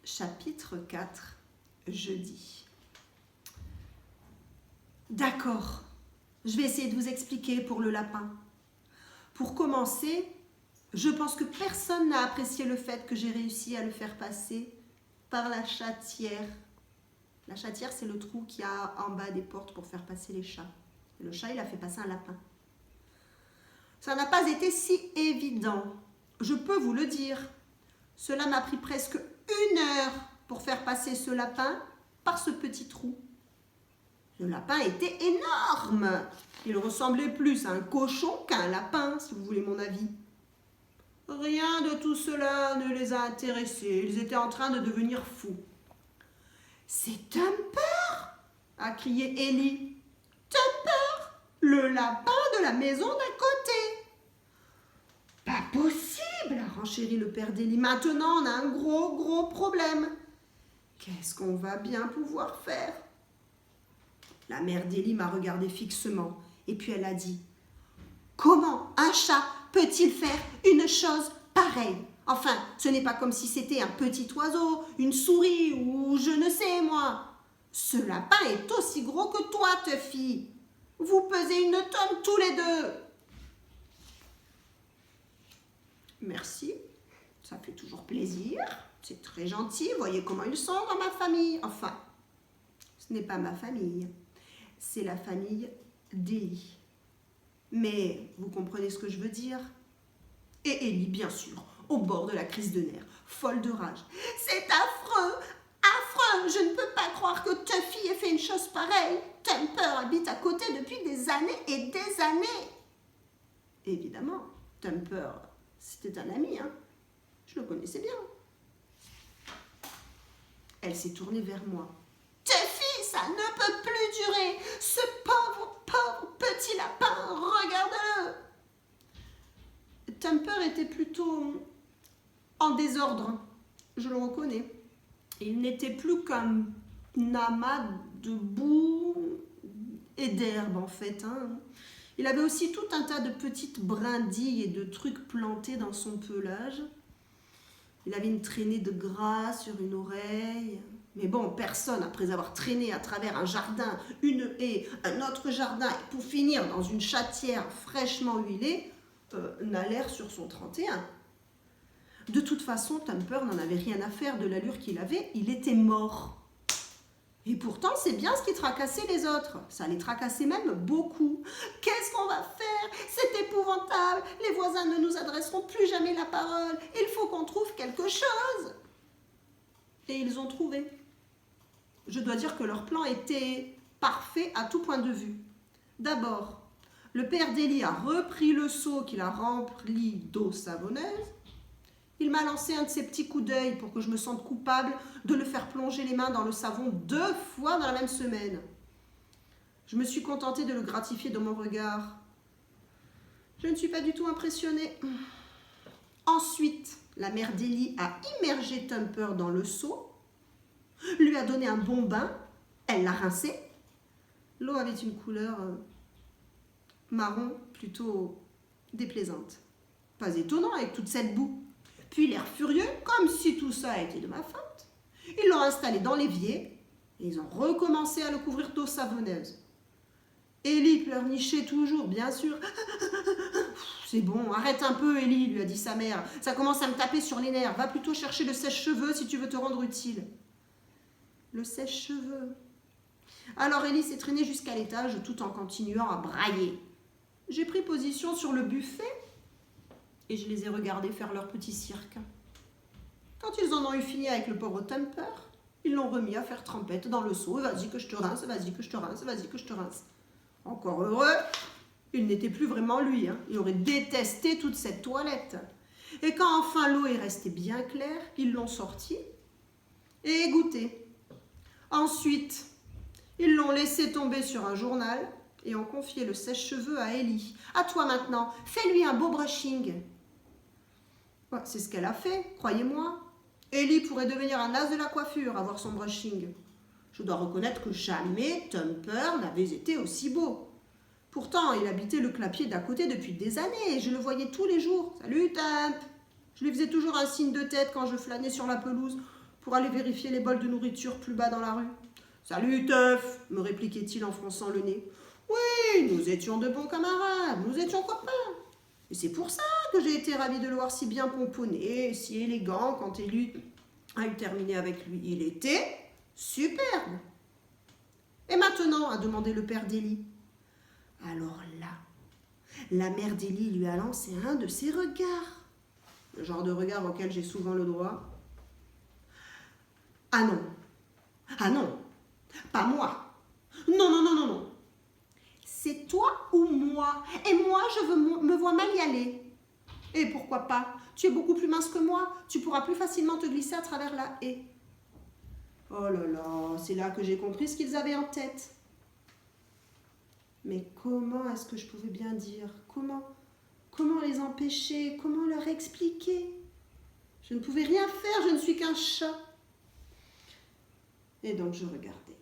Chapitre 4, jeudi. D'accord, je vais essayer de vous expliquer pour le lapin. Pour commencer, je pense que personne n'a apprécié le fait que j'ai réussi à le faire passer par la chatière. La chatière, c'est le trou qu'il y a en bas des portes pour faire passer les chats. Et le chat, il a fait passer un lapin. Ça n'a pas été si évident, je peux vous le dire. Cela m'a pris presque 1 heure pour faire passer ce lapin par ce petit trou. Le lapin était énorme. Il ressemblait plus à un cochon qu'à un lapin, si vous voulez mon avis. Rien de tout cela ne les a intéressés. Ils étaient en train de devenir fous. « C'est Thumper !» a crié Ellie. « Thumper, le lapin de la maison d'à côté !»« Pas possible !» a renchéri le père d'Ellie. « Maintenant, on a un gros problème. Qu'est-ce qu'on va bien pouvoir faire ?» La mère d'Ellie m'a regardé fixement et puis elle a dit « Comment un chat peut-il faire une chose pareille ? Enfin, ce n'est pas comme si c'était un petit oiseau, une souris ou je ne sais moi. Ce lapin est aussi gros que toi, Tuffy. Vous pesez 1 tonne tous les 2. » Merci, ça fait toujours plaisir. C'est très gentil, voyez comment ils sont dans ma famille. Enfin, ce n'est pas ma famille, c'est la famille d'Ellie. Mais vous comprenez ce que je veux dire ? Et Ellie, bien sûr, au bord de la crise de nerfs, folle de rage. « C'est affreux, affreux, je ne peux pas croire que Tuffy ait fait une chose pareille. Thumper habite à côté depuis des années et des années. » Évidemment, Thumper, c'était un ami, hein. Je le connaissais bien. Elle s'est tournée vers moi. « Tuffy, ça ne peut plus durer. Ce pauvre petit lapin, regarde-le. » Thumper était plutôt en désordre, je le reconnais. Il n'était plus qu'un amas de boue et d'herbe en fait. Il avait aussi tout un tas de petites brindilles et de trucs plantés dans son pelage. Il avait une traînée de gras sur une oreille. Mais bon, personne, après avoir traîné à travers un jardin, une haie, un autre jardin, et pour finir dans une chatière fraîchement huilée, n'a l'air sur son 31. De toute façon, Thumper n'en avait rien à faire de l'allure qu'il avait, il était mort. Et pourtant, c'est bien ce qui tracassait les autres. Ça les tracassait même beaucoup. Qu'est-ce qu'on va faire? C'est épouvantable. Les voisins ne nous adresseront plus jamais la parole. Il faut qu'on trouve quelque chose. Et ils ont trouvé. Je dois dire que leur plan était parfait à tout point de vue. D'abord, le père d'Ellie a repris le seau qu'il a rempli d'eau savonneuse. Il m'a lancé un de ses petits coups d'œil pour que je me sente coupable de le faire plonger les mains dans le savon 2 fois dans la même semaine. Je me suis contentée de le gratifier de mon regard. Je ne suis pas du tout impressionnée. Ensuite, la mère d'Ellie a immergé Thumper dans le seau, lui a donné un bon bain, elle l'a rincé. L'eau avait une couleur marron plutôt déplaisante. Pas étonnant avec toute cette boue. Puis l'air furieux, comme si tout ça était de ma faute. Ils l'ont installé dans l'évier et ils ont recommencé à le couvrir d'eau savonneuse. Ellie pleurnichait toujours, bien sûr. « C'est bon, arrête un peu, Ellie, lui a dit sa mère. Ça commence à me taper sur les nerfs. Va plutôt chercher le sèche-cheveux si tu veux te rendre utile. » Le sèche-cheveux. Alors Ellie s'est traînée jusqu'à l'étage tout en continuant à brailler. J'ai pris position sur le buffet et je les ai regardés faire leur petit cirque. Quand ils en ont eu fini avec le pauvre Thumper, ils l'ont remis à faire trempette dans le seau. Vas-y que je te rince, vas-y que je te rince, vas-y que je te rince. Encore heureux, il n'était plus vraiment lui. Il aurait détesté toute cette toilette. Et quand enfin l'eau est restée bien claire, ils l'ont sorti et égoutté. Ensuite, ils l'ont laissé tomber sur un journal et ont confié le sèche-cheveux à Ellie. À toi maintenant, fais-lui un beau brushing. C'est ce qu'elle a fait, croyez-moi. Ellie pourrait devenir un as de la coiffure, avoir son brushing. Je dois reconnaître que jamais Thumper n'avait été aussi beau. Pourtant, il habitait le clapier d'à côté depuis des années et je le voyais tous les jours. « Salut Thump !» Je lui faisais toujours un signe de tête quand je flânais sur la pelouse pour aller vérifier les bols de nourriture plus bas dans la rue. « Salut, teuf !» me répliquait-il en fronçant le nez. « Oui, nous étions de bons camarades, nous étions copains. Et c'est pour ça que j'ai été ravie de le voir si bien pomponné, si élégant quand Élu a eu terminé avec lui. Il était superbe. » « Et maintenant ?» a demandé le père d'Élie. Alors là, la mère d'Élie lui a lancé un de ses regards. Le genre de regard auquel j'ai souvent le droit. « Ah non, ah non, pas moi. Non, non, non, non, non. C'est toi ou moi. Et moi, me vois mal y aller. Et pourquoi pas? Tu es beaucoup plus mince que moi. Tu pourras plus facilement te glisser à travers la haie. » Oh là là, c'est là que j'ai compris ce qu'ils avaient en tête. Mais comment est-ce que je pouvais bien dire? Comment les empêcher? Comment leur expliquer? Je ne pouvais rien faire, je ne suis qu'un chat. Et donc je regardais.